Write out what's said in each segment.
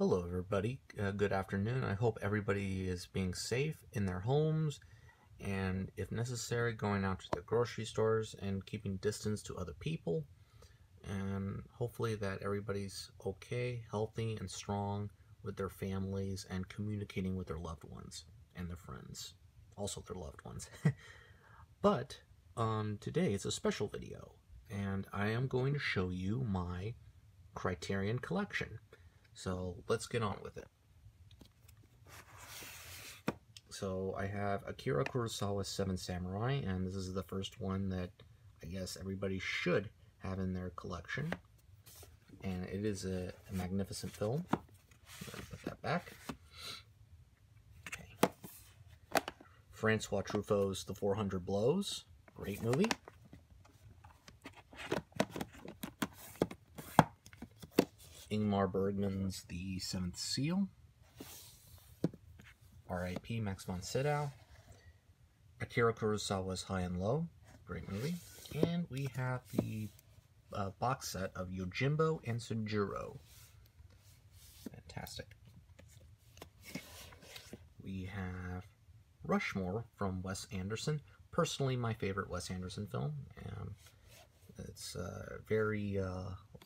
Hello everybody, good afternoon. I hope everybody is being safe in their homes and if necessary going out to the grocery stores and keeping distance to other people, and hopefully that everybody's okay, healthy and strong with their families and communicating with their loved ones and their friends, also their loved ones. But today it's a special video and I am going to show you my Criterion Collection. So let's get on with it. So I have Akira Kurosawa's Seven Samurai, and this is the first one that I guess everybody should have in their collection. And it is a magnificent film. Put that back. Okay. Francois Truffaut's The 400 Blows. Great movie. Ingmar Bergman's The Seventh Seal. R.I.P. Max von Sydow. Akira Kurosawa's High and Low. Great movie. And we have the box set of Yojimbo and Sojiro. Fantastic. We have Rushmore from Wes Anderson. Personally, my favorite Wes Anderson film. It's very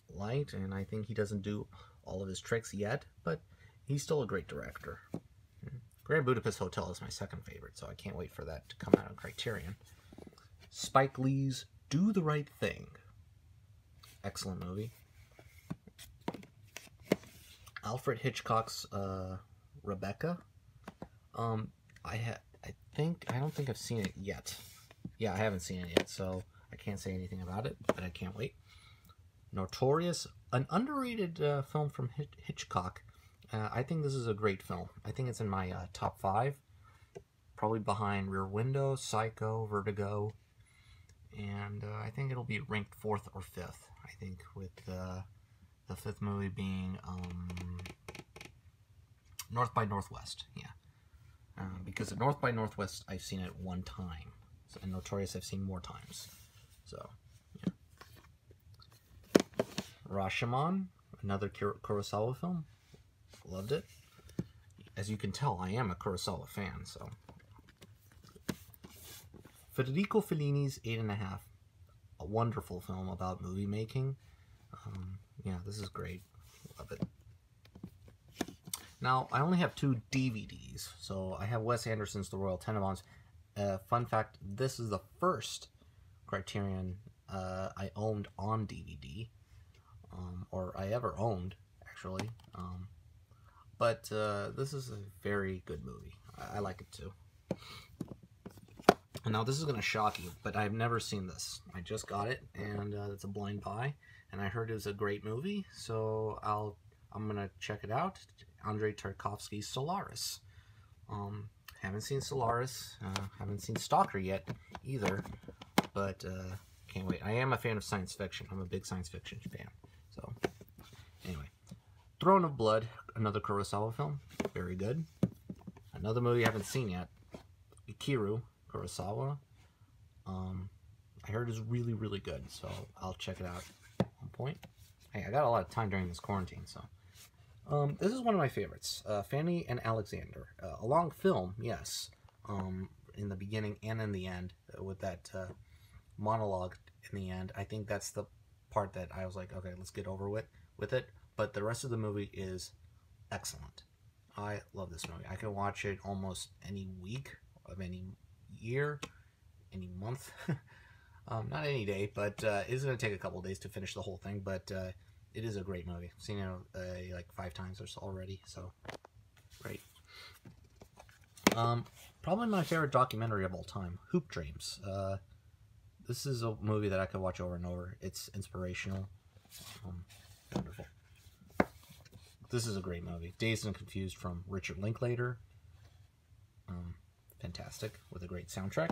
light, and I think he doesn't do all of his tricks yet, but he's still a great director. Grand Budapest Hotel is my second favorite, so I can't wait for that to come out on Criterion. Spike Lee's Do the Right Thing. Excellent movie. Alfred Hitchcock's Rebecca. I don't think I've seen it yet. Yeah, I haven't seen it yet, so I can't say anything about it, but I can't wait. Notorious, an underrated film from Hitchcock. I think this is a great film. I think it's in my top 5. Probably behind Rear Window, Psycho, Vertigo. And I think it'll be ranked 4th or 5th. I think with the 5th movie being North by Northwest. Yeah. Because at North by Northwest, I've seen it one time. And Notorious, I've seen more times. So, yeah. Rashomon, another Kurosawa film. Loved it. As you can tell, I am a Kurosawa fan, so. Federico Fellini's 8½. A wonderful film about movie making. Yeah, this is great. Love it. Now, I only have 2 DVDs. So, I have Wes Anderson's The Royal Tenenbaums. Fun fact, this is the first Criterion I owned on DVD. Or I ever owned, actually. But this is a very good movie. I like it too. Now this is going to shock you, but I've never seen this. I just got it, and it's a blind buy. And I heard it was a great movie, so I'm going to check it out. Andrei Tarkovsky's Solaris. Haven't seen Solaris. Haven't seen Stalker yet either. But can't wait. I am a fan of science fiction. I'm a big science fiction fan. So anyway. Throne of Blood, another Kurosawa film. Very good. Another movie I haven't seen yet. Ikiru, Kurosawa. I heard is really, really good, so I'll check it out at one point. Hey, I got a lot of time during this quarantine, so. This is one of my favorites. Fanny and Alexander. A long film, yes. In the beginning and in the end, with that monologue in the end. I think that's the part that I was like, okay, let's get over with it. But the rest of the movie is excellent. I love this movie. I can watch it almost any week of any year, any month. Not any day, but it's going to take a couple of days to finish the whole thing. But it is a great movie. I've seen it like 5 times or so already, so great. Probably my favorite documentary of all time, Hoop Dreams. This is a movie that I could watch over and over. It's inspirational. Wonderful. This is a great movie. Dazed and Confused from Richard Linklater. Fantastic, with a great soundtrack.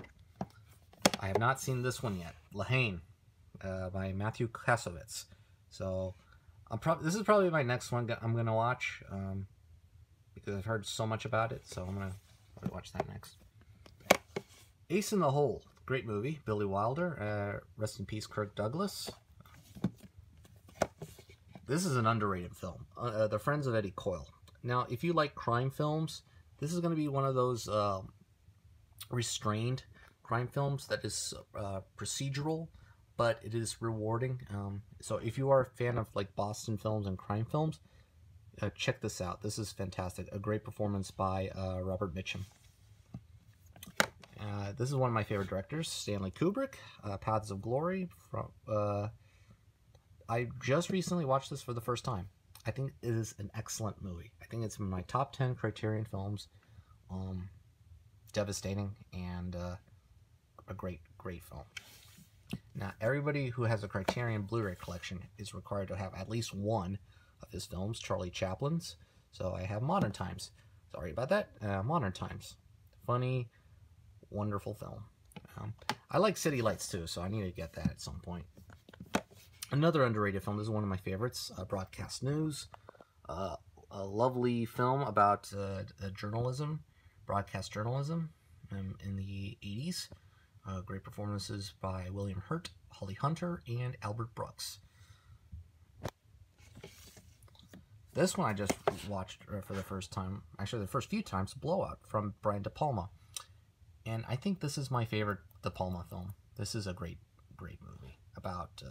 I have not seen this one yet. Lahane, by Matthew Kasovitz. So, this is probably my next one I'm going to watch, because I've heard so much about it, so I'm going to watch that next. Ace in the Hole, great movie. Billy Wilder, rest in peace, Kirk Douglas. This is an underrated film. The Friends of Eddie Coyle. Now, if you like crime films, this is going to be one of those restrained crime films that is procedural, but it is rewarding. So if you are a fan of like Boston films and crime films, check this out. This is fantastic. A great performance by Robert Mitchum. This is one of my favorite directors, Stanley Kubrick, Paths of Glory. I just recently watched this for the first time. I think it is an excellent movie. I think it's in my top 10 Criterion films. Devastating and a great film. Now, everybody who has a Criterion Blu-ray collection is required to have at least one of his films, Charlie Chaplin's. So I have Modern Times. Sorry about that. Modern Times. Funny, wonderful film. I like City Lights too, so I need to get that at some point. Another underrated film, this is one of my favorites, Broadcast News. A lovely film about journalism, broadcast journalism in the 80s. Great performances by William Hurt, Holly Hunter, and Albert Brooks. This one I just watched for the first time, actually the first few times, Blowout, from Brian De Palma. And I think this is my favorite De Palma film. This is a great movie about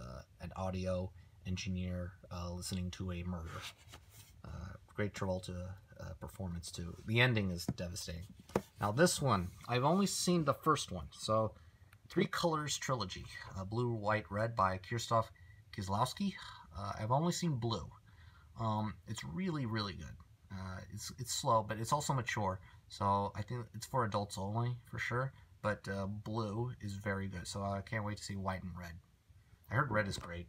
an audio engineer listening to a murder. Great Travolta performance too. The ending is devastating. Now this one, I've only seen the first one. So, Three Colors Trilogy, Blue, White, Red by Krzysztof Kieslowski. I've only seen Blue. It's really good. It's slow, but it's also mature. So I think it's for adults only, for sure. But Blue is very good. So I can't wait to see White and Red. I heard Red is great.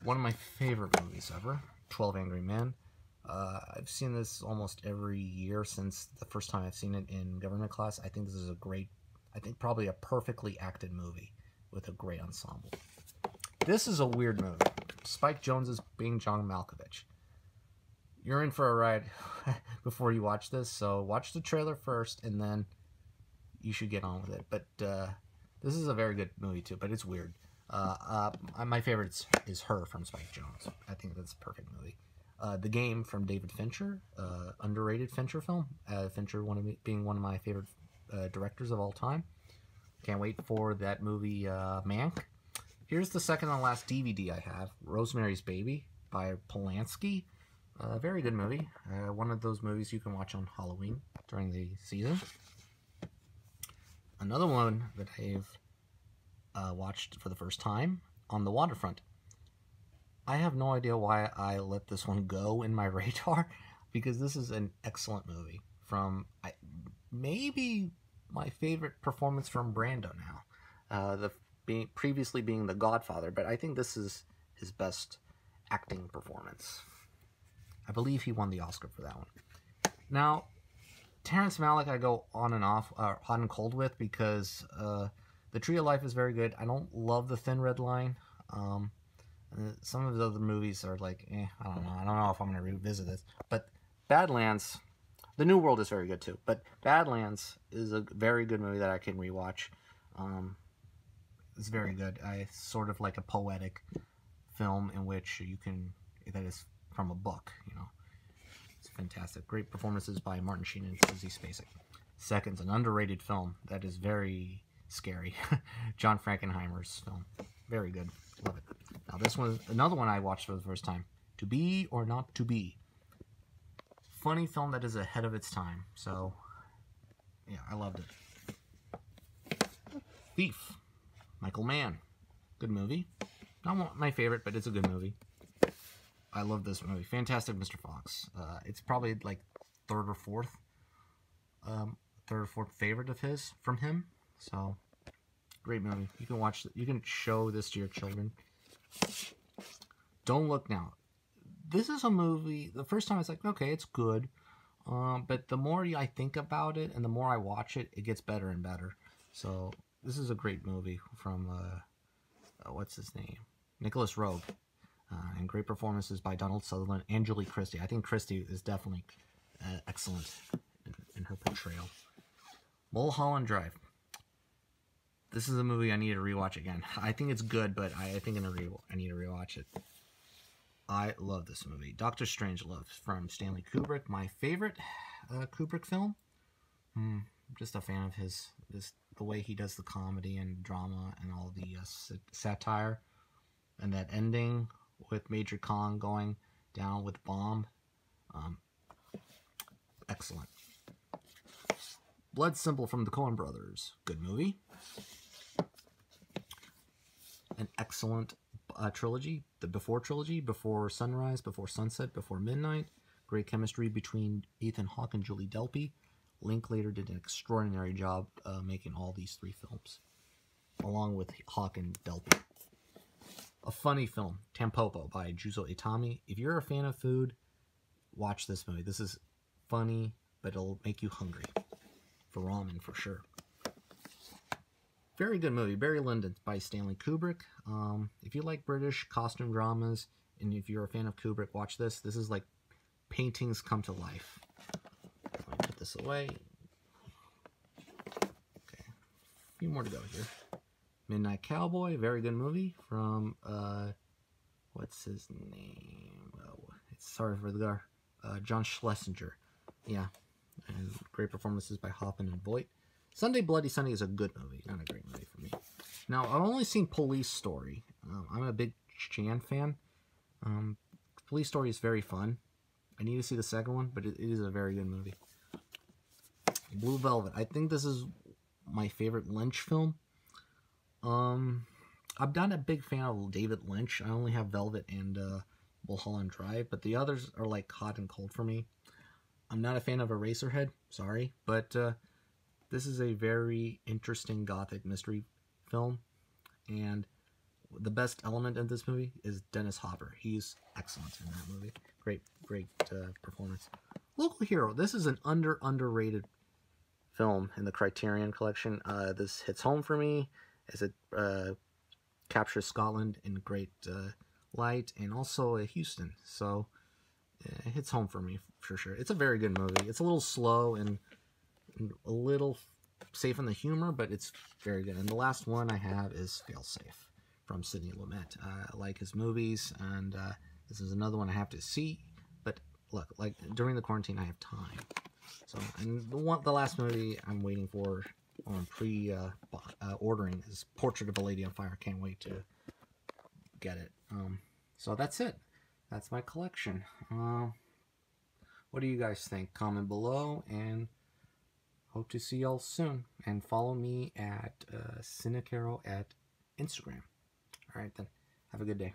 One of my favorite movies ever, 12 Angry Men. I've seen this almost every year since the first time I've seen it in government class. I think this is probably a perfectly acted movie with a great ensemble. This is a weird movie. Spike Jonze is being John Malkovich. You're in for a ride before you watch this, so watch the trailer first, and then you should get on with it. But this is a very good movie too, but it's weird. My favorite is Her from Spike Jonze. I think that's a perfect movie. The Game from David Fincher, underrated Fincher film. Fincher being one of my favorite directors of all time. Can't wait for that movie, Mank. Here's the second and last DVD I have, Rosemary's Baby by Polanski. Very good movie. One of those movies you can watch on Halloween during the season. Another one that I've watched for the first time, On the Waterfront. I have no idea why I let this one go in my radar, because this is an excellent movie. Maybe my favorite performance from Brando now. Previously being The Godfather, but I think this is his best acting performance. I believe he won the Oscar for that one. Now, Terrence Malick I go on and off, hot and cold with, because The Tree of Life is very good. I don't love The Thin Red Line. Some of his other movies are like, I don't know. I don't know if I'm going to revisit this. But Badlands, The New World is very good too. But Badlands is a very good movie that I can rewatch. It's very good. It's sort of like a poetic film in which that is from a book, you know. It's fantastic. Great performances by Martin Sheen and Sissy Spacek. Second's an underrated film that is very scary. John Frankenheimer's film. Very good. Love it. Now this one is another one I watched for the first time. To Be or Not to Be. Funny film that is ahead of its time. So, yeah, I loved it. Thief. Michael Mann. Good movie. Not my favorite, but it's a good movie. I love this movie. Fantastic Mr. Fox. It's probably like third or fourth favorite of his from him. So, great movie. You can watch. You can show this to your children. Don't Look Now. This is a movie. The first time I was like, okay, it's good. But the more I think about it and the more I watch it, it gets better and better. So this is a great movie from what's his name? Nicholas Roeg. And great performances by Donald Sutherland and Julie Christie. I think Christie is definitely excellent in her portrayal. Mulholland Drive. This is a movie I need to rewatch again. I think it's good, but I think I need to rewatch it. I love this movie. Doctor Strangelove from Stanley Kubrick. My favorite Kubrick film. Just a fan of his, the way he does the comedy and drama and all the satire. And that ending with Major Khan going down with bomb. Excellent. Blood Simple from the Coen Brothers. Good movie. An excellent trilogy. The Before trilogy. Before Sunrise, Before Sunset, Before Midnight. Great chemistry between Ethan Hawke and Julie Delpy. Linklater did an extraordinary job making all these three films, along with Hawke and Delpy. A funny film, Tampopo by Juzo Itami. If you're a fan of food, watch this movie. This is funny, but it'll make you hungry. For ramen, for sure. Very good movie. Barry Lyndon by Stanley Kubrick. If you like British costume dramas, and if you're a fan of Kubrick, watch this. This is like paintings come to life. Let me put this away. Okay. A few more to go here. Midnight Cowboy, very good movie from, what's his name? Oh, sorry for the guy. John Schlesinger. Yeah. And great performances by Hoffman and Voight. Sunday Bloody Sunday is a good movie, not a great movie for me. Now, I've only seen Police Story. I'm a big Chan fan. Police Story is very fun. I need to see the second one, but it is a very good movie. Blue Velvet. I think this is my favorite Lynch film. I'm not a big fan of David Lynch. I only have Velvet and Mulholland Drive, but the others are like hot and cold for me. I'm not a fan of Eraserhead, sorry, but this is a very interesting gothic mystery film, and the best element in this movie is Dennis Hopper. He's excellent in that movie. Great performance. Local Hero. This is an underrated film in the Criterion Collection. This hits home for me as it captures Scotland in great light, and also Houston. So it hits home for me for sure. It's a very good movie. It's a little slow and a little safe in the humor, but it's very good. And the last one I have is Failsafe from Sidney Lumet. I like his movies, and this is another one I have to see. But look, like during the quarantine, I have time. So, and the last movie I'm waiting for on ordering is Portrait of a Lady on Fire. Can't wait to get it. So that's it. That's my collection. What do you guys think? Comment below, and hope to see y'all soon. And follow me at Caro at Instagram. All right, then. Have a good day.